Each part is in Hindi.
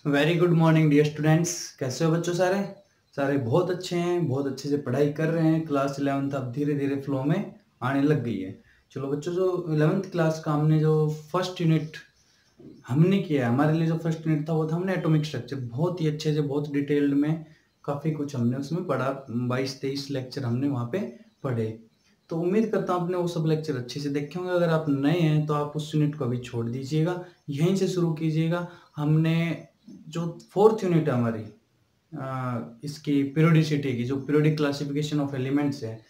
Very good morning dear students. कैसे हो बच्चों? सारे सारे बहुत अच्छे हैं, बहुत अच्छे से पढ़ाई कर रहे हैं। क्लास 11th अब धीरे धीरे फ्लो में आने लग गई है। चलो बच्चों, जो 11th क्लास का हमने जो फर्स्ट यूनिट हमने किया, हमारे लिए जो फर्स्ट यूनिट था वो था हमने एटॉमिक स्ट्रक्चर। बहुत ही अच्छे से, बहुत डिटेल्ड में काफ़ी कुछ हमने उसमें पढ़ा। 22-23 लेक्चर हमने वहाँ पे पढ़े। तो उम्मीद करता हूँ आपने वो सब लेक्चर अच्छे से देखे होंगे। अगर आप नए हैं तो आप उस यूनिट को अभी छोड़ दीजिएगा, यहीं से शुरू कीजिएगा। हमने जो फोर्थ यूनिट है हमारी इसकी पीरियोडिसिटी की, जो पीरियोडिक क्लासिफिकेशन ऑफ एलिमेंट्स है,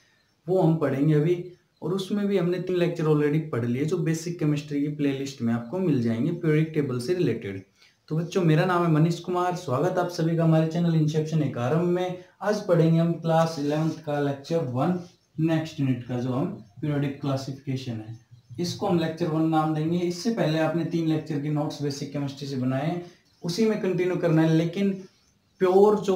वो हम पढ़ेंगे अभी। और उसमें भी हमने 3 लेक्चर ऑलरेडी पढ़ लिए, जो बेसिक केमिस्ट्री की प्लेलिस्ट में आपको मिल जाएंगे पीरियोडिक टेबल से रिलेटेड। तो बच्चों, मेरा नाम है मनीष कुमार। स्वागत आप सभी का हमारे चैनल इंसेप्शन एकाडमी में। आज पढ़ेंगे हम क्लास 11th का लेक्चर 1, नेक्स्ट यूनिट का, जो हम पीरियोडिक क्लासिफिकेशन है, इसको हम लेक्चर 1 नाम देंगे। इससे पहले आपने 3 लेक्चर के नोट्स बेसिक केमिस्ट्री से बनाए हैं, उसी में कंटिन्यू करना है। लेकिन प्योर जो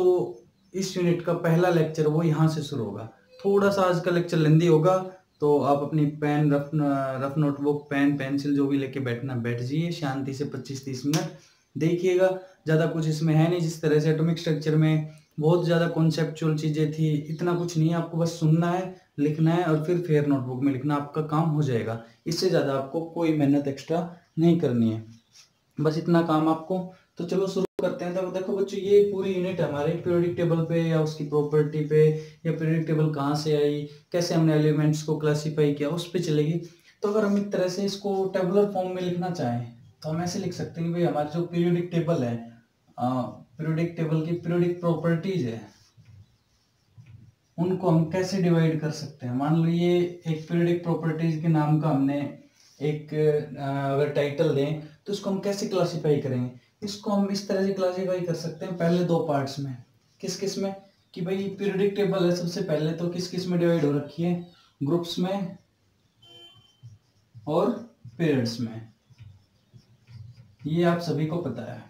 इस यूनिट का पहला लेक्चर वो यहाँ से शुरू होगा। थोड़ा सा आज का लेक्चर लेंदी होगा, तो आप अपनी pen, rough notebook, pen, pencil जो भी लेके बैठना बैठ जाइए शांति से। 25-30 मिनट देखिएगा। ज़्यादा कुछ इसमें है नहीं। जिस तरह से एटॉमिक स्ट्रक्चर में बहुत ज़्यादा कॉन्सेप्चुअल चीज़ें थी, इतना कुछ नहीं है। आपको बस सुनना है, लिखना है और फिर फेयर नोटबुक में लिखना, आपका काम हो जाएगा। इससे ज़्यादा आपको कोई मेहनत एक्स्ट्रा नहीं करनी है, बस इतना काम आपको। तो चलो शुरू करते हैं। तो देखो बच्चों, ये पूरी यूनिट हमारे पीरियोडिक टेबल पे या उसकी प्रॉपर्टी पे, या पीरियोडिक टेबल कहाँ से आई, कैसे हमने एलिमेंट्स को क्लासिफाई किया, उस पे चलेगी। तो अगर हम एक तरह से इसको टेबुलर फॉर्म में लिखना चाहें तो हम ऐसे लिख सकते हैं कि भाई हमारा जो पीरियोडिक टेबल है, पीरियोडिक टेबल की पीरियोडिक प्रॉपर्टीज है, उनको हम कैसे डिवाइड कर सकते हैं। मान लो ये एक पीरियोडिक प्रॉपर्टीज के नाम का हमने एक अगर टाइटल दें तो इसको हम कैसे क्लासिफाई करेंगे। इसको हम इस तरह से क्लासिफाई कर सकते हैं, पहले 2 पार्ट्स में। किस किस में? कि भाई पीरियोडिक टेबल है, सबसे पहले तो किस किस में डिवाइड हो रखी है? ग्रुप्स में और पीरियड्स में। ये आप सभी को पता है,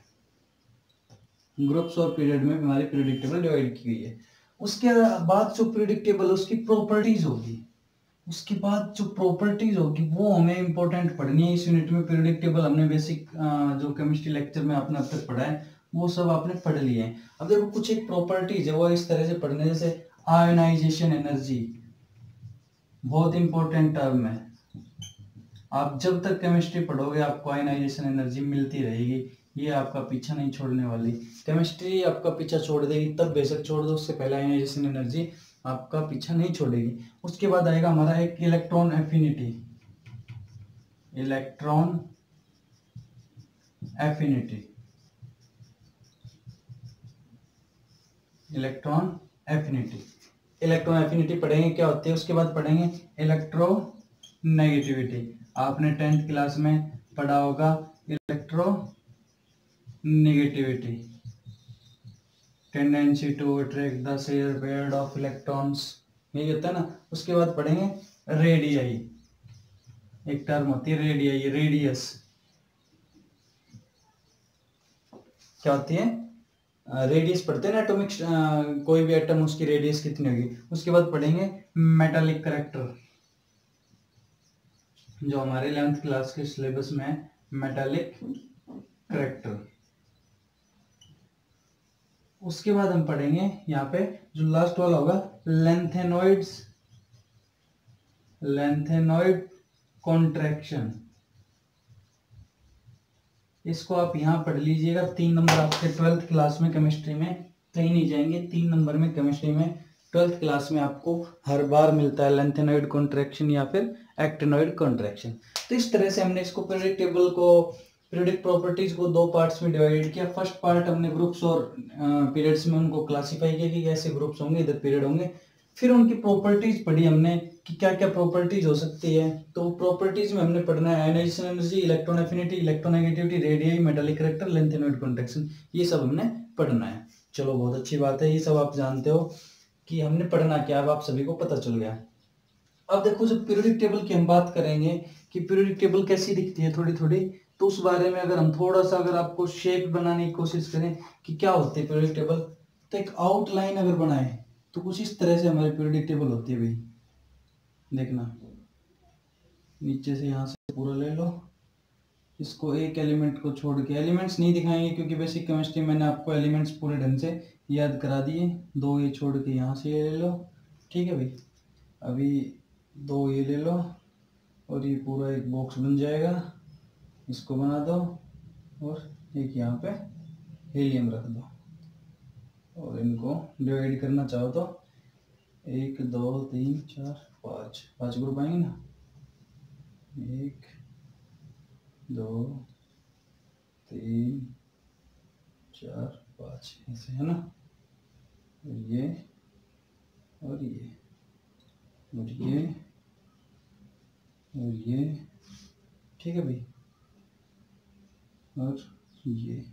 ग्रुप्स और पीरियड में हमारी पीरियोडिक टेबल डिवाइड की गई है। उसके बाद जो पीरियोडिक टेबल उसकी प्रॉपर्टीज होगी, उसके बाद जो प्रॉपर्टीज होगी वो हमें इंपॉर्टेंट पढ़नी है इस यूनिट में। पीरियोडिक टेबल हमने बेसिक जो केमिस्ट्री लेक्चर में आपने अब तक पढ़ा है वो सब आपने पढ़ लिए हैं। अब देखो, कुछ एक प्रॉपर्टीज है वो इस तरह से पढ़ने, जैसे आयोनाइजेशन एनर्जी, बहुत इंपॉर्टेंट टर्म है। आप जब तक केमिस्ट्री पढ़ोगे आपको आयोनाइजेशन एनर्जी मिलती रहेगी, ये आपका पीछा नहीं छोड़ने वाली। केमिस्ट्री आपका पीछा छोड़ देगी तब बेशक छोड़ दो, उससे पहले आयोनाइजेशन एनर्जी आपका पीछा नहीं छोड़ेगी। उसके बाद आएगा हमारा एक electron affinity, electron affinity, electron affinity. Electron affinity पढ़ेंगे क्या होती है। उसके बाद पढ़ेंगे इलेक्ट्रोनेगेटिविटी। आपने 10th क्लास में पढ़ा होगा electronegativity, tendency to attract the share pair of electrons, यही होता है ना। उसके बाद पढ़ेंगे रेडियाई, एक टर्म होती है रेडियाई, रेडियस क्या होती है? रेडियस पढ़ते हैं ना एटॉमिक, कोई भी एटम उसकी रेडियस कितनी होगी। उसके बाद पढ़ेंगे मेटालिक करैक्टर, जो हमारे 11th क्लास के सिलेबस में है, मेटालिक करैक्टर। उसके बाद हम पढ़ेंगे यहाँ पे जो लास्ट वाला होगा लेंथेनॉइड्स, लेंथेनॉइड कॉन्ट्रैक्शन। इसको आप यहाँ पढ़ लीजिएगा। 3 नंबर आपके 12th क्लास में केमिस्ट्री में कहीं नहीं जाएंगे। 3 नंबर में केमिस्ट्री में 12th क्लास में आपको हर बार मिलता है लेंथेनॉइड कॉन्ट्रैक्शन या फिर एक्टिनॉइड कॉन्ट्रैक्शन। तो इस तरह से हमने इसको पीरियोडिक टेबल को, पीरियोडिक प्रॉपर्टीज को 2 पार्ट्स में डिवाइड किया। फर्स्ट पार्ट हमने ग्रुप्स और पीरियड्स में उनको क्लासिफाई किया कि ऐसे ग्रुप्स होंगे, इधर पीरियड होंगे। फिर उनकी प्रॉपर्टीज पढ़ी हमने कि क्या क्या प्रॉपर्टीज हो सकती है। तो प्रॉपर्टीज में हमने पढ़ना है ionisation energy, electron affinity, electronegativity, radii, metallic character, lanthanoid contraction, ये सब हमने पढ़ना है। चलो बहुत अच्छी बात है, ये सब आप जानते हो कि हमने पढ़ना क्या, अब आप सभी को पता चल गया। अब देखो, जब पीरियोडिक टेबल की हम बात करेंगे कि पीरियोडिक टेबल कैसी दिखती है थोड़ी थोड़ी, तो उस बारे में अगर हम थोड़ा सा, अगर आपको शेप बनाने की कोशिश करें कि क्या होती है पीरियोडिक टेबल, तो एक आउटलाइन अगर बनाए तो कुछ इस तरह से हमारी पीरियोडिक टेबल होती है। भाई देखना, नीचे से यहाँ से पूरा ले लो, इसको एक एलिमेंट को छोड़ के, एलिमेंट्स नहीं दिखाएंगे क्योंकि बेसिक केमिस्ट्री मैंने आपको एलिमेंट्स पूरे ढंग से याद करा दिए। 2 ये छोड़ के यहाँ से ये ले लो, ठीक है भाई। अभी 2 ये ले लो और ये पूरा एक बॉक्स बन जाएगा, इसको बना दो और एक यहाँ पे हीलियम रख दो और इनको डिवाइड करना चाहो तो 1 2 3 4 5 ग्रुप आएंगे ना, 1 2 3 4 5 ऐसे है ना, ये और ये और ये और ये, ठीक है भाई, और ये।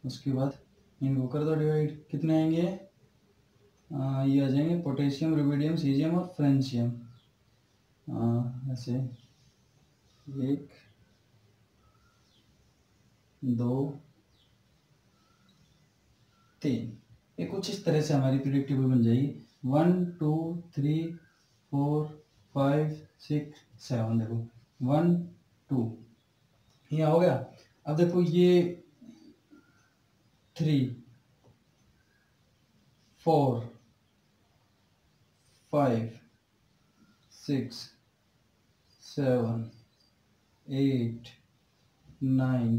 उसके बाद इनको कर दो डिवाइड, कितने आएंगे? ये आ जाएंगे पोटेशियम, रुबिडियम, सीजियम और फ्रेंशियम। ऐसे 1 2 3, ये कुछ इस तरह से हमारी प्रेडिक्टेबल बन जाएगी। 1 2 3 4 5 6 7, देखो 1 2 ये हो गया। अब देखो ये 3 4 5 6 7 8 9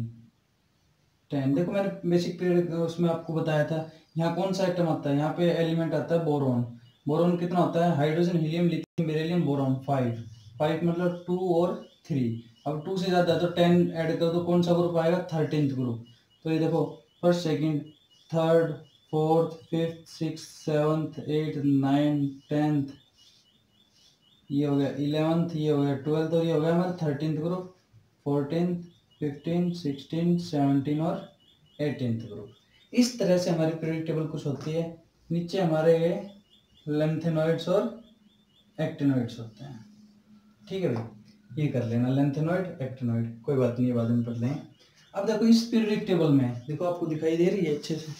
10, देखो मैंने बेसिक पीरियड उसमें आपको बताया था, यहाँ कौन सा आइटम आता है, यहाँ पे एलिमेंट आता है बोरॉन। बोरॉन कितना होता है? Hydrogen, helium, lithium, beryllium, boron 5 मतलब 2 और 3। अब 2 से ज़्यादा तो 10 ऐड कर दो, कौन सा ग्रुप आएगा? 13th group. तो ये देखो first, second, third, fourth, fifth, six, 7th, 8th, 9th, 10th, ये हो गया 11th, ये हो गया 12th और ये हो गया हमारा 13th ग्रुप। 14th, 15, 16, 17 और 18th ग्रुप। इस तरह से हमारी पीरियड टेबल कुछ होती है। नीचे हमारे लेंथेनॉइड्स और एक्टिनॉइड्स होते हैं, ठीक है भाई, ये कर लेना, लेंथेनॉइड, एक्टिनॉइड, कोई बात नहीं, बाद में पढ़ लेंगे। अब देखो इस पीरियड टेबल में, देखो आपको दिखाई दे रही है अच्छे से?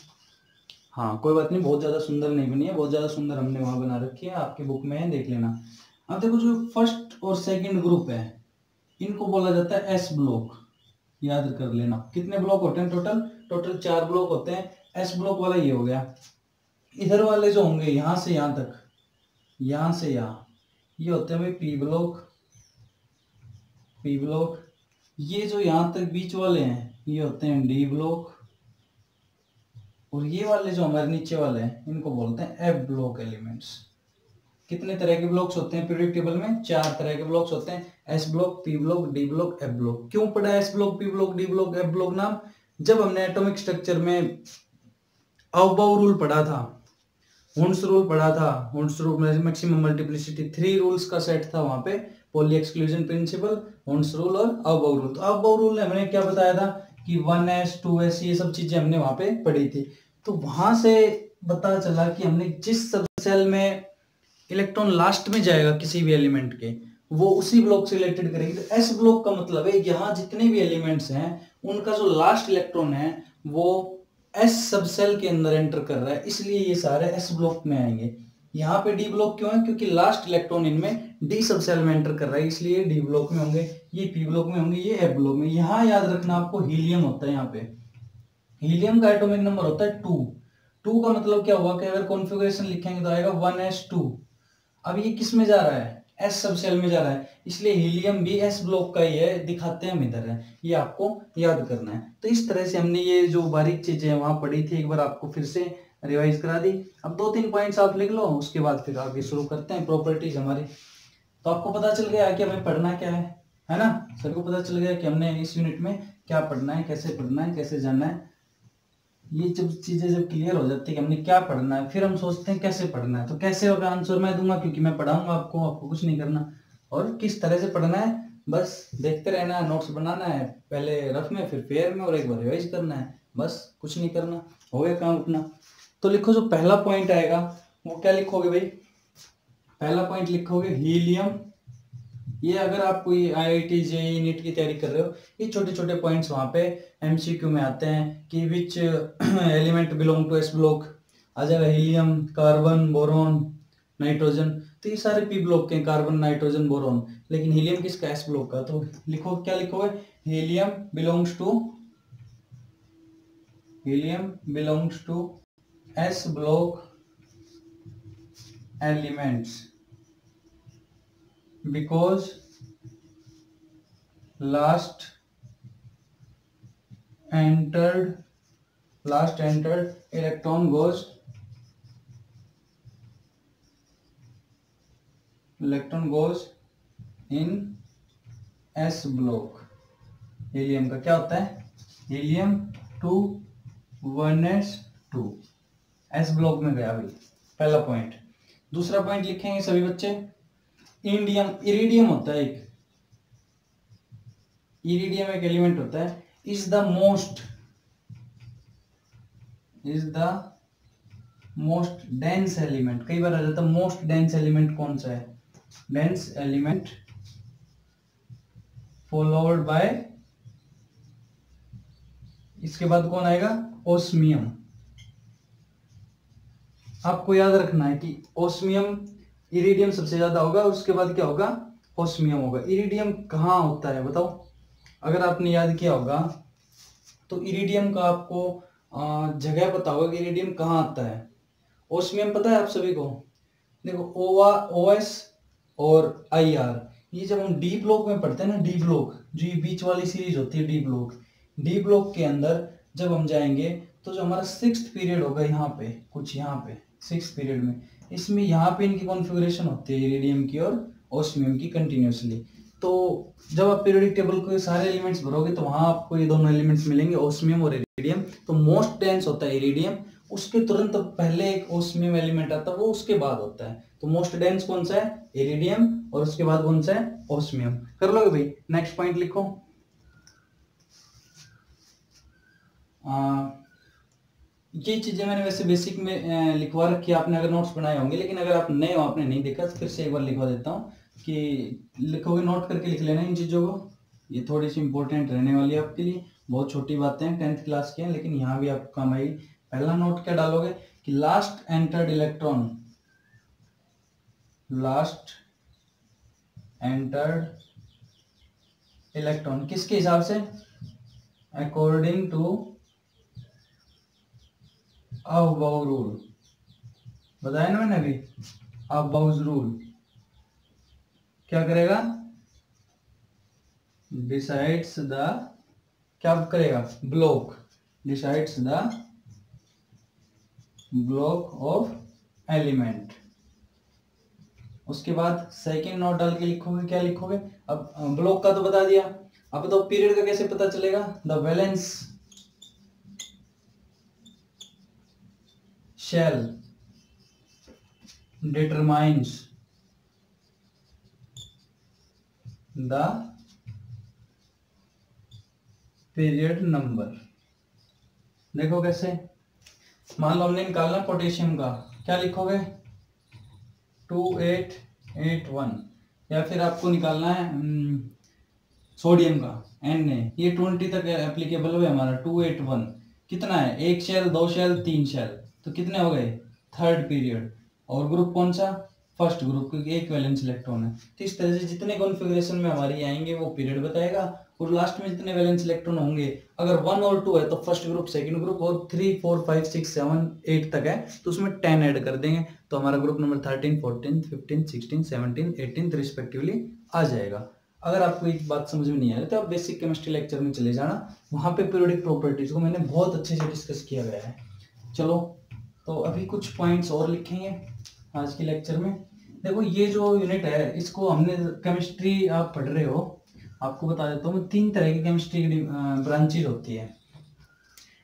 हाँ कोई बात नहीं, बहुत ज़्यादा सुंदर नहीं बनी है, बहुत ज़्यादा सुंदर हमने वहाँ बना रखी है, आपकी बुक में है, देख लेना। अब देखो जो फर्स्ट और सेकंड ग्रुप है, इनको बोला जाता है एस ब्लॉक, याद कर लेना। कितने ब्लॉक होते हैं टोटल 4 ब्लॉक होते हैं। एस ब्लॉक वाला ये हो गया। इधर वाले जो होंगे यहाँ से यहाँ तक, यहाँ से यहाँ, ये होते हैं भाई पी ब्लॉक। ये जो यहाँ तक बीच वाले हैं ये होते हैं डी ब्लॉक, और ये वाले जो हमारे नीचे वाले हैं इनको बोलते हैं एफ ब्लॉक एलिमेंट्स। कितने तरह के ब्लॉक्स होते हैं पीरियड टेबल में? 4 तरह के ब्लॉक्स होते हैं, S block, P block, D block, F block. क्यों पढ़ा S block, P block, D block, F block नाम? जब हमने एटॉमिक स्ट्रक्चर में अवबाउ रूल पढ़ा था, हुंड्स रूल पढ़ा था, Hund's rule maximum multiplicity, 3 rules का सेट था वहां पे, poly exclusion principle, Hund's rule और अवबाउ रूल। तो अवबाउ रूल ने हमने क्या बताया था कि 1s 2s ये सब चीजें हमने वहां पे पढ़ी थी। तो वहां से पता चला कि हमने जिस सब सेल में इलेक्ट्रॉन लास्ट में जाएगा किसी भी एलिमेंट के, वो उसी ब्लॉक से रिलेटेड करेगी। तो एस ब्लॉक का मतलब है यहाँ जितने भी एलिमेंट्स हैं उनका जो लास्ट इलेक्ट्रॉन है वो एस सब सेल के अंदर एंटर कर रहा है, इसलिए ये सारे एस ब्लॉक में आएंगे। यहाँ पे डी ब्लॉक क्यों है? क्योंकि लास्ट इलेक्ट्रॉन इनमें डी सब सेल में एंटर कर रहा है, इसलिए डी ब्लॉक में होंगे, ये पी ब्लॉक में होंगे, ये एफ ब्लॉक में। यहाँ याद रखना आपको हीलियम होता है, यहाँ पे हीलियम का एटॉमिक नंबर होता है 2 का मतलब क्या हुआ कि अगर कॉन्फ़िगरेशन लिखेंगे तो आएगा 1s2। अब ये किस में जा रहा है? एस सब सेल में जा रहा है, इसलिए हीलियम भी एस ब्लॉक का ही है, दिखाते हैं हम इधर है, ये आपको याद करना है। तो इस तरह से हमने ये जो बारीक चीजें हैं वहां पढ़ी थी, एक बार आपको फिर से रिवाइज करा दी। अब 2-3 पॉइंट्स आप लिख लो, उसके बाद फिर आगे शुरू करते हैं प्रॉपर्टीज हमारी। तो आपको पता चल गया कि हमें पढ़ना क्या है ना? सर को पता चल गया कि हमने इस यूनिट में क्या पढ़ना है, कैसे पढ़ना है, कैसे जानना है। ये जब चीजें जब क्लियर हो जाती है कि हमने क्या पढ़ना है, फिर हम सोचते हैं कैसे पढ़ना है। तो कैसे होगा आंसर मैं दूंगा, क्योंकि मैं पढ़ाऊंगा आपको कुछ नहीं करना। और किस तरह से पढ़ना है बस देखते रहना है, नोट्स बनाना है, पहले रफ में फिर फेयर में, और एक बार रिवाइज करना है, बस कुछ नहीं करना, हो गया काम अपना। तो लिखो जो पहला पॉइंट आएगा वो क्या लिखोगे भाई? पहला पॉइंट लिखोगे हीलियम। ये अगर आप कोई IIT JEE नीट की तैयारी कर रहे हो, ये छोटे छोटे पॉइंट्स वहां पे MCQ में आते हैं कि which element belong to s block, आ जाएगा हीलियम, कार्बन, बोरॉन, नाइट्रोजन, तो ये सारे पी ब्लॉक के, कार्बन, नाइट्रोजन, बोरॉन। लेकिन हीलियम किसका, एस ब्लॉक का। तो लिखो, क्या लिखोगे, helium belongs to s block elements because last entered electron goes in s block। Helium का क्या होता है, हीलियम 2 1s2 एस ब्लॉक में गया भाई, पहला पॉइंट। दूसरा पॉइंट लिखेंगे सभी बच्चे, इरिडियम होता है एक, इरिडियम एक एलिमेंट होता है, is the most dense element. कई बार आ जाता है मोस्ट डेंस एलिमेंट कौन सा है, डेंस एलिमेंट फॉलोड बाय, इसके बाद कौन आएगा, ओस्मियम। आपको याद रखना है कि ओस्मियम, इरिडियम सबसे ज्यादा होगा, उसके बाद क्या होगा, ओस्मियम होगा। इरिडियम कहाँ होता है बताओ, अगर आपने याद किया होगा तो इरिडियम का आपको जगह पता होगा कि इरिडियम कहाँ आता है। ओस्मियम पता है आप सभी को, देखो OS और IR, ये जब हम डी ब्लॉक में पढ़ते हैं ना, डी ब्लॉक जो ये बीच वाली सीरीज होती है, डी ब्लॉक के अंदर जब हम जाएंगे तो जो हमारा 6th पीरियड होगा, यहाँ पे कुछ, यहाँ पे 6th पीरियड में, इसमें यहाँ पे इनकी कॉन्फ़िगरेशन होती है इरिडियम की और ओस्मियम की कंटिन्यूसली। तो जब आप पीरियोडिक टेबल के सारे एलिमेंट्स भरोगे तो वहां आपको ये दोनों एलिमेंट्स मिलेंगे, ओस्मियम और इरिडियम। तो मोस्ट डेंस होता है इरिडियम, उसके तुरंत पहले एक ओस्मियम एलिमेंट आता है, वो उसके बाद होता है। तो मोस्ट डेंस कौन सा है, इरिडियम, और उसके बाद कौन सा है, ओस्मियम। कर लोगे भाई, नेक्स्ट पॉइंट लिखो। ये चीजें मैंने वैसे बेसिक में लिखवा रखी है, आपने अगर नोट्स बनाए होंगे, लेकिन अगर आप नए हो, आपने नहीं देखा, तो फिर से एक बार लिखवा देता हूँ कि लिखोगे, नोट करके लिख लेना इन चीज़ों को। ये थोड़ी सी इंपॉर्टेंट रहने वाली है आपके लिए, बहुत छोटी बातें हैं, 10th क्लास की हैं, लेकिन यहाँ भी आपको काम आएगी। पहला नोट क्या डालोगे कि लास्ट एंटर्ड इलेक्ट्रॉन किसके हिसाब से, अकॉर्डिंग टू अबाउ रूल, बताया ना मैंने अभी, अबाउज रूल क्या करेगा, डिसाइड्स द, क्या करेगा, block, decides the block of element. उसके बाद सेकेंड नोट डाल के लिखोगे, क्या लिखोगे, अब ब्लॉक का तो बता दिया, अब तो पीरियड का कैसे पता चलेगा, the valence shell determines the period number। देखो कैसे, मान लो हमने निकालना पोटेशियम का, क्या लिखोगे 2881, या फिर आपको निकालना है सोडियम का Na, ये 20 तक एप्लीकेबल हुआ हमारा। 281 कितना है, एक शेल, दो शेल, तीन शेल, तो कितने हो गए, थर्ड पीरियड। और ग्रुप कौन सा, फर्स्ट ग्रुप, क्योंकि एक वैलेंस इलेक्ट्रॉन है। तो इस तरह से जितने कॉन्फ़िगरेशन में हमारी आएंगे वो पीरियड बताएगा, और लास्ट में जितने वैलेंस इलेक्ट्रॉन होंगे, अगर 1 और 2 है तो फर्स्ट ग्रुप, सेकंड ग्रुप, और 3 4 5 6 7 8 तक है तो उसमें 10 ऐड कर देंगे, तो हमारा ग्रुप नंबर 13 14 15 16 17 18 रिस्पेक्टिवली आ जाएगा। अगर आपको एक बात समझ में नहीं आ रही तो आप बेसिक केमिस्ट्री लेक्चर में चले जाना, वहां पे पीरियोडिक प्रॉपर्टीज को मैंने बहुत अच्छे से डिस्कस किया गया है। चलो, तो अभी कुछ पॉइंट्स और लिखेंगे आज के लेक्चर में। देखो, ये जो यूनिट है, इसको हमने, केमिस्ट्री आप पढ़ रहे हो, आपको बता देता हूँ, 3 तरह की केमिस्ट्री की ब्रांचेज होती है।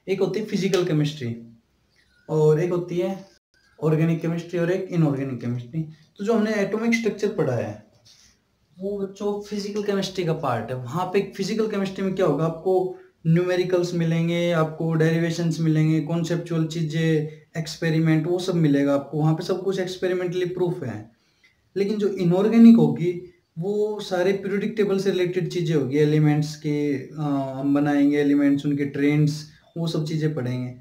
एक होती है फिजिकल केमिस्ट्री, और एक होती है ऑर्गेनिक केमिस्ट्री, और एक इनऑर्गेनिक केमिस्ट्री। तो जो हमने एटॉमिक स्ट्रक्चर पढ़ा है वो बच्चों फिजिकल केमिस्ट्री का पार्ट है। वहाँ पे फिजिकल केमिस्ट्री में क्या होगा, आपको न्यूमेरिकल्स मिलेंगे, आपको डेरिवेशंस मिलेंगे, कॉन्सेप्चुअल चीजें, एक्सपेरिमेंट, वो सब मिलेगा आपको। वहाँ पे सब कुछ एक्सपेरिमेंटली प्रूफ है। लेकिन जो इनऑर्गेनिक होगी वो सारे पीरियोडिक टेबल से रिलेटेड चीजें होगी, एलिमेंट्स के हम बनाएंगे एलिमेंट्स, उनके ट्रेंड्स, वो सब चीजें पढ़ेंगे।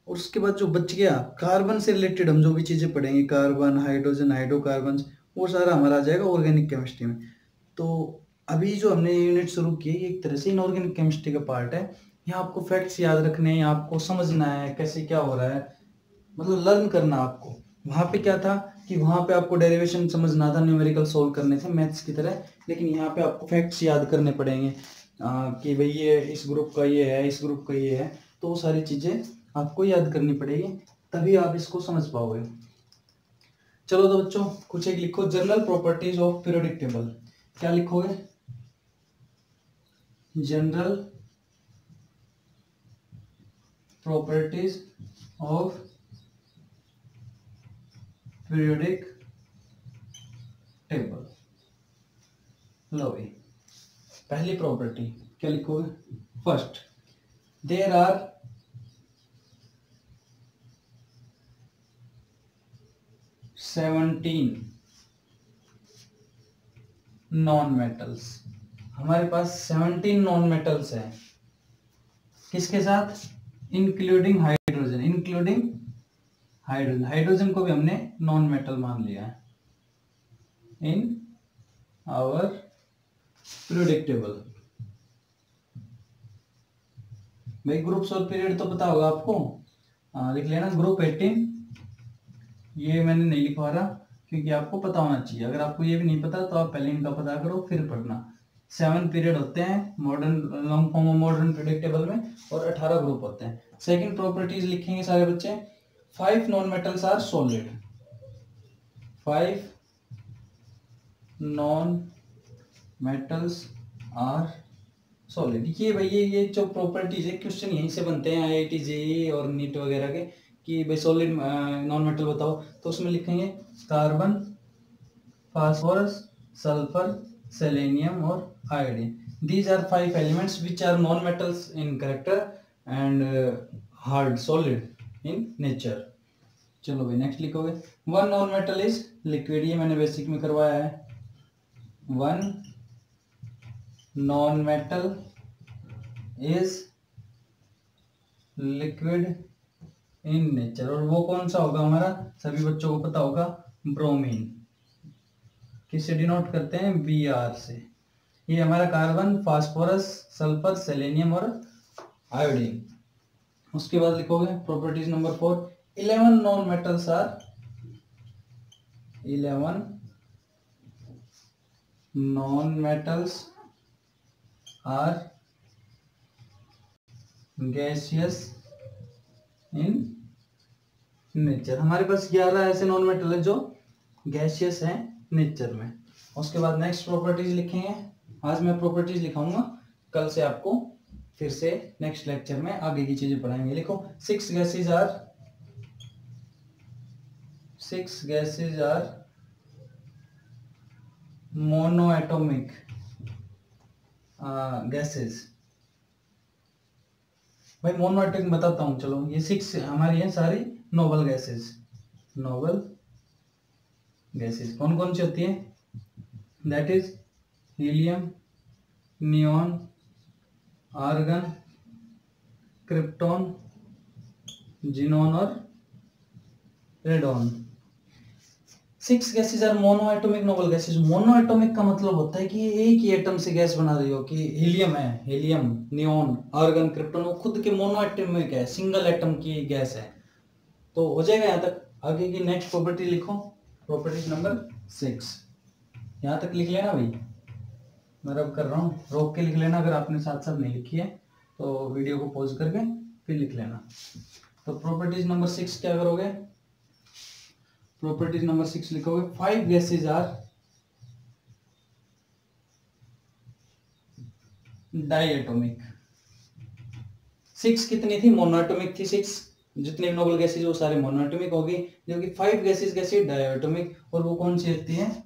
और उसके बाद जो बच गया कार्बन से रिलेटेड हम जो भी चीज़ें पढ़ेंगे, कार्बन, हाइड्रोजन, हाइड्रोकार्बन, वो सारा हमारा आ जाएगा ऑर्गेनिक केमिस्ट्री में। तो अभी जो हमने यूनिट शुरू की है ये एक तरह से इनऑर्गेनिक केमिस्ट्री का पार्ट है। यहाँ आपको फैक्ट्स याद रखने हैं, आपको समझना है कैसे क्या हो रहा है, मतलब लर्न करना आपको। वहाँ पे क्या था कि वहाँ पे आपको डेरिवेशन समझना था, न्यूमेरिकल सोल्व करने थे मैथ्स की तरह, लेकिन यहाँ पे आपको फैक्ट्स याद करने पड़ेंगे कि भाई ये इस ग्रुप का ये है, इस ग्रुप का ये है, तो वो सारी चीज़ें आपको याद करनी पड़ेगी, तभी आप इसको समझ पाओगे। चलो तो बच्चों कुछ एक लिखो, general properties of periodic table. क्या लिखोगे? General properties of periodic table. लो भाई, पहली प्रॉपर्टी क्या लिखोगे? First, there are seventeen non metals. हमारे पास 17 नॉन मेटल्स हैं। किसके साथ? Including hydrogen, including hydrogen. Hydrogen को भी हमने नॉन मेटल मान लिया है इन आवर पीरियोडिक टेबल। भाई ग्रुप्स और पीरियड तो पता होगा आपको, लिख लेना ग्रुप 18। ये मैंने नहीं लिखवा रहा क्योंकि आपको पता होना चाहिए। अगर आपको ये भी नहीं पता तो आप पहले इनका पता करो फिर पढ़ना। 7 पीरियड होते हैं modern long form of modern periodic table में, और 18 ग्रुप होते हैं। सेकंड प्रॉपर्टीज लिखेंगे सारे बच्चे। 5 non metals are solid. 5 non metals are solid. ये भाई ये जो प्रॉपर्टीज है, क्वेश्चन यहीं से बनते हैं आईआईटी जेईई और नीट वगैरह के, कि भाई सॉलिड नॉन मेटल बताओ, तो उसमें लिखेंगे कार्बन, फास्फोरस, सल्फर, सेलेनियम और iodine. These are 5 elements which are non metals in character and hard solid in nature. चलो भाई नेक्स्ट लिखोगे। 1 नॉन मेटल इज लिक्विड। ये मैंने बेसिक में करवाया है। 1 non metal is liquid in nature. और वो कौन सा होगा हमारा? सभी बच्चों को पता होगा, ब्रोमीन। किससे डिनोट करते हैं? Br से। ये हमारा कार्बन, फास्फोरस, सल्फर, सेलेनियम और आयोडीन। उसके बाद लिखोगे properties number 4। 11 non metals are 11 non metals are gaseous in nature. हमारे पास 11 ऐसे नॉन मेटल है जो गैसियस हैं नेचर में। उसके बाद नेक्स्ट प्रॉपर्टीज लिखेंगे। आज मैं प्रॉपर्टीज लिखाऊंगा, कल से आपको फिर से नेक्स्ट लेक्चर में आगे की चीजें पढ़ाएंगे। लिखो 6 गैसेज आर मोनोएटॉमिक गैसेज। भाई मोनोएटॉमिक बताता हूँ, चलो। ये 6 हमारी हैं सारी नोबल गैसेज। नोबल गैसेज कौन कौन सी होती है? That is helium, neon, argon, krypton, xenon और radon. 6 gases are monoatomic noble gases. Monoatomic का मतलब होता है कि ये एक ही एटम से गैस बना रही हो, कि हीलियम है, हीलियम, नियॉन, आर्गन, क्रिप्टॉन, वो खुद के मोनोएटॉमिक है, सिंगल एटम की गैस है। तो हो जाएगा यहाँ तक। आगे की नेक्स्ट प्रॉपर्टी लिखो, प्रॉपर्टी नंबर 6। यहाँ तक लिख लेना भाई, मैं रब कर रहा हूँ, रोक के लिख लेना। अगर आपने साथ साथ नहीं लिखी है तो वीडियो को पॉज करके फिर लिख लेना। तो प्रॉपर्टीज नंबर 6 क्या करोगे? प्रॉपर्टीज नंबर 6 लिखोगे 5 गैसेज आर डाइएटॉमिक। 6 कितनी थी? मोनोएटॉमिक थी 6। जितने भी नोबल गैसेज वो सारे मोनोएटॉमिक हो गई, जबकि 5 गैसेज कैसी? डाइएटॉमिक। और वो कौन सी होती है?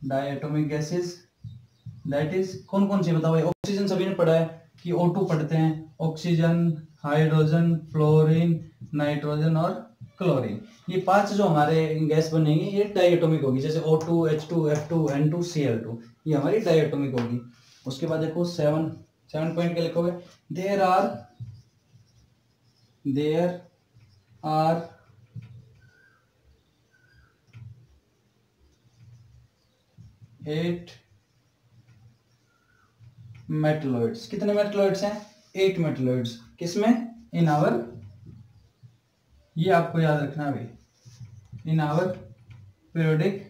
Diatomic gases. दैट इज कौन कौन सी बताओ भाई? ऑक्सीजन सभी ने पढ़ा है कि O2 पढ़ते हैं। ऑक्सीजन, हाइड्रोजन, फ्लोरीन, नाइट्रोजन और क्लोरीन। ये 5 जो हमारे गैस बनेंगी ये डाइएटॉमिक होगी। जैसे O2, H2, F2, N2, Cl2, ये हमारी डाइएटॉमिक होगी। उसके बाद देखो 7 पॉइंट के लिखोगे। There are eight metalloids. कितने मेटलॉइड्स हैं? 8 मेटलॉइड्स। किसमें? इन आवर, ये आपको याद रखना है भाई, इन आवर पीरियोडिक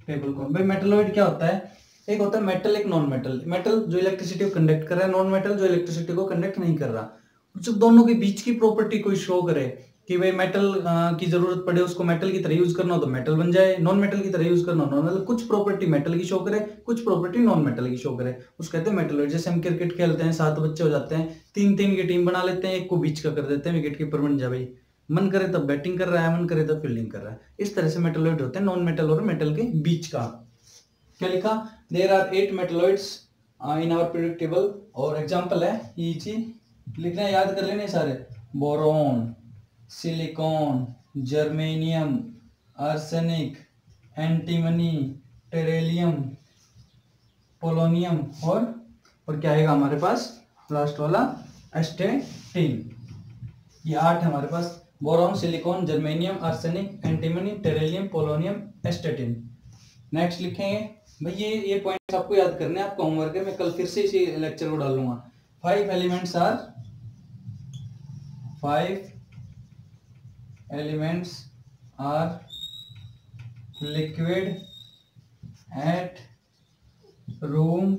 टेबल। कौन भाई? मेटलॉइड क्या होता है? एक होता है मेटल, एक नॉन मेटल। मेटल जो इलेक्ट्रिसिटी को कंडक्ट कर रहा है, नॉन मेटल जो इलेक्ट्रिसिटी को कंडक्ट नहीं कर रहा। जब दोनों के बीच की प्रॉपर्टी कोई शो करे कि भाई मेटल की जरूरत पड़े, उसको मेटल की तरह यूज करना हो तो मेटल बन जाए, नॉन मेटल की तरह यूज करना हो नॉन मेटल। कुछ प्रॉपर्टी मेटल की शो करे, कुछ प्रॉपर्टी नॉन मेटल की शो करे, उसको कहते हैं मेटलॉइड। जैसे हम क्रिकेट खेलते हैं, 7 बच्चे हो जाते हैं, 3-3 की टीम बना लेते हैं, एक को बीच का कर देते हैं, विकेट कीपर बन जाए भाई। मन करे तब बैटिंग कर रहा है, मन करे तब फील्डिंग कर रहा है। इस तरह से मेटलॉइड होते हैं, नॉन मेटल और मेटल के बीच का। क्या लिखा? There are 8 metalloids in our periodic table. और एग्जांपल है इजी लिखना है, याद कर लेने सारे। Boron, silicon, germanium, arsenic, antimony, tellurium, polonium और क्या आएगा हमारे पास लास्ट वाला? एस्टेटिन। ये 8 है हमारे पास। Boron, silicon, germanium, arsenic, antimony, tellurium, polonium, astatine. Next लिखेंगे भाई, ये पॉइंट्स आपको याद करने हैं, आपका होमवर्क है। मैं कल फिर से इसी लेक्चर को डालूंगा। 5 elements are liquid at room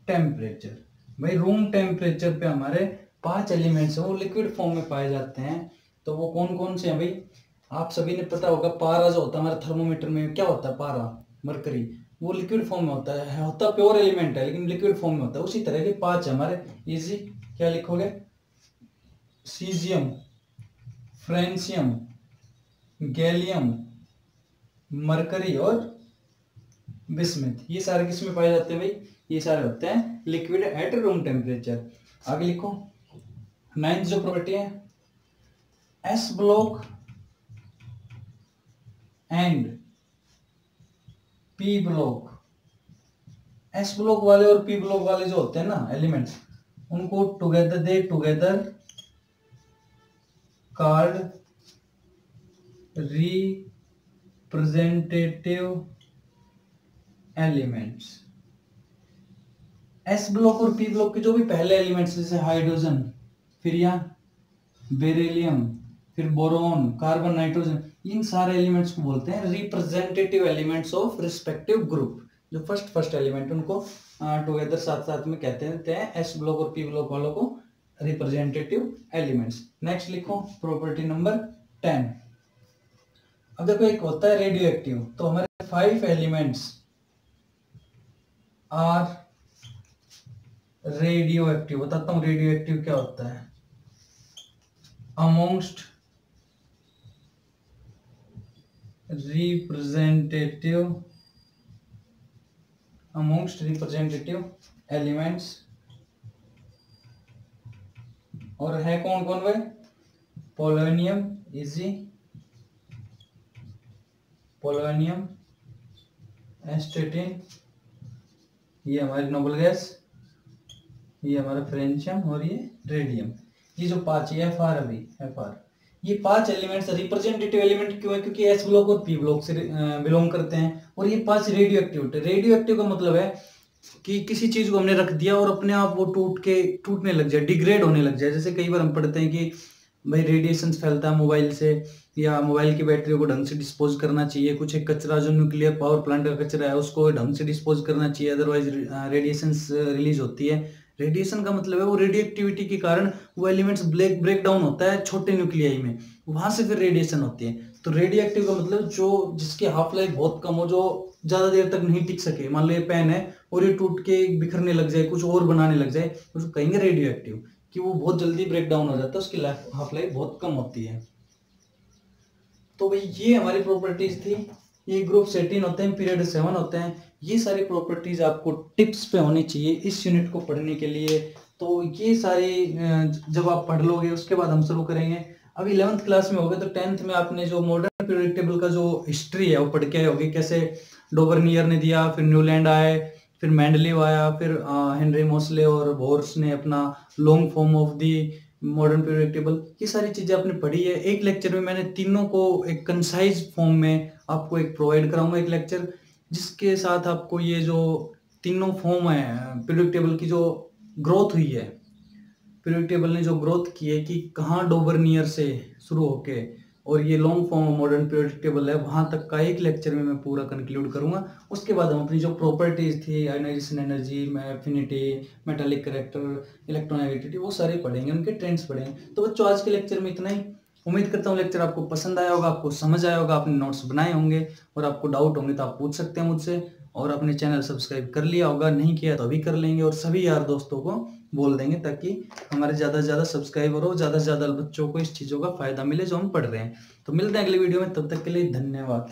temperature. भाई रूम टेम्परेचर पे हमारे 5 एलिमेंट्स हैं, वो लिक्विड फॉर्म में पाए जाते हैं। तो वो कौन कौन से हैं भाई? आप सभी ने पता होगा, पारा जो होता है हमारे थर्मोमीटर में, क्या होता है? पारा, मरकरी, वो लिक्विड फॉर्म में होता प्योर एलिमेंट है लेकिन लिक्विड फॉर्म में होता है। उसी तरह के 5 है हमारे। इजी क्या लिखोगे? सीजियम, फ्रेंशियम, गैलियम, मरकरी और बिस्मिथ। ये सारे किस में पाए जाते हैं भाई? ये सारे होते हैं लिक्विड एट रूम टेम्परेचर। आगे लिखो 9th जो प्रॉपर्टी है, S block and P block. S block वाले और पी ब्लॉक वाले जो होते हैं ना एलिमेंट्स, उनको together called representative elements. S block और पी ब्लॉक के जो भी पहले एलिमेंट्स, जैसे हाइड्रोजन, फिर यहाँ बेरिलियम, फिर बोरोन, कार्बन, नाइट्रोजन, इन सारे एलिमेंट्स को बोलते हैं representative elements of respective group. जो फर्स्ट एलिमेंट उनको टुगेदर साथ में कहते हैं एस ब्लॉक और पी ब्लॉक वालों को रिप्रेजेंटेटिव एलिमेंट्स। नेक्स्ट लिखो प्रॉपर्टी नंबर 10। अब देखो एक होता है रेडियो एक्टिव। तो हमारे 5 एलिमेंट्स आर रेडियो एक्टिव। बताता हूं रेडियो एक्टिव क्या होता है। Amongst representative elements. और है कौन कौन भाई? पोलोनियम, इजी, पोलोनियम, एस्टेटिन, ये हमारी नोबल गैस, ये हमारा फ्रेंशियम और ये रेडियम। ये जो 5 है एफआर, अभी एफआर, ये 5 एलिमेंट्स रिप्रेजेंटेटिव एलिमेंट क्यों है? क्योंकि एस ब्लॉक और पी ब्लॉक से बिलोंग करते हैं। और ये 5 रेडियो एक्टिव। रेडियो एक्टिव का मतलब है कि किसी चीज को हमने रख दिया और अपने आप वो टूटने लग जाए, डिग्रेड होने लग जाए। जैसे कई बार हम पढ़ते हैं कि भाई रेडिएशन फैलता है मोबाइल से, या मोबाइल की बैटरी को ढंग से डिस्पोज करना चाहिए। कुछ एक कचरा जो न्यूक्लियर पावर प्लांट का कचरा है उसको ढंग से डिस्पोज करना चाहिए, अदरवाइज रेडिएशन रिलीज होती है। रेडिएशन का मतलब है वो रेडियो एक्टिविटी के कारण वो एलिमेंट्स ब्रेक डाउन होता है छोटे न्यूक्लियाई में, वहां से फिर रेडिएशन होती है। तो रेडियो एक्टिव का मतलब जो जिसकी हाफ लाइफ बहुत कम हो, जो ज्यादा देर तक नहीं टिक सके। मान लो ये पेन है और ये टूट के बिखरने लग जाए, कुछ और बनाने लग जाए, उसको कहेंगे रेडियो एक्टिव, कि वो बहुत जल्दी ब्रेक डाउन हो जाता है, उसकी हाफ लाइफ बहुत कम होती है। तो भाई ये हमारी प्रॉपर्टीज थी। ये ग्रुप 18 होते हैं, पीरियड 7 होते हैं। ये सारी प्रॉपर्टीज आपको टिप्स पे होनी चाहिए इस यूनिट को पढ़ने के लिए। तो ये सारी जब आप पढ़ लोगे उसके बाद हम शुरू करेंगे। अभी 11th क्लास में होगे तो 10th में आपने जो मॉडर्न पीरियड टेबल का जो हिस्ट्री है वो पढ़ के आए होगे, कैसे डोबर्नियर ने दिया, फिर न्यूलैंड आए, फिर मेंडलीव आया, फिर हेनरी मोसले और बोर्स ने अपना long form of the modern periodic table, ये सारी चीज़ें आपने पढ़ी है। एक लेक्चर में मैंने तीनों को एक कंसाइज़ फॉर्म में आपको एक प्रोवाइड कराऊँगा एक लेक्चर, जिसके साथ आपको ये जो तीनों फॉर्म है पीरियोडिक टेबल की जो ग्रोथ हुई है, पीरियोडिक टेबल ने जो ग्रोथ की है कि कहाँ डोबरनियर से शुरू होके और ये long form modern periodic table है, वहाँ तक का एक लेक्चर में मैं पूरा कंक्लूड करूँगा। उसके बाद हम अपनी जो प्रॉपर्टीज़ थी, ionisation energy, affinity, metallic character, electronegativity, वो सारे पढ़ेंगे, उनके ट्रेंड्स पढ़ेंगे। तो बच्चों आज के लेक्चर में इतना ही। उम्मीद करता हूँ लेक्चर आपको पसंद आया होगा, आपको समझ आया होगा, आपने नोट्स बनाए होंगे और आपको डाउट होंगे तो आप पूछ सकते हैं मुझसे। और अपने चैनल सब्सक्राइब कर लिया होगा, नहीं किया तो अभी कर लेंगे और सभी यार दोस्तों को बोल देंगे ताकि हमारे ज़्यादा से ज़्यादा सब्सक्राइबर हो, ज़्यादा से ज़्यादा बच्चों को इस चीज़ों का फ़ायदा मिले जो हम पढ़ रहे हैं। तो मिलते हैं अगले वीडियो में, तब तक के लिए धन्यवाद।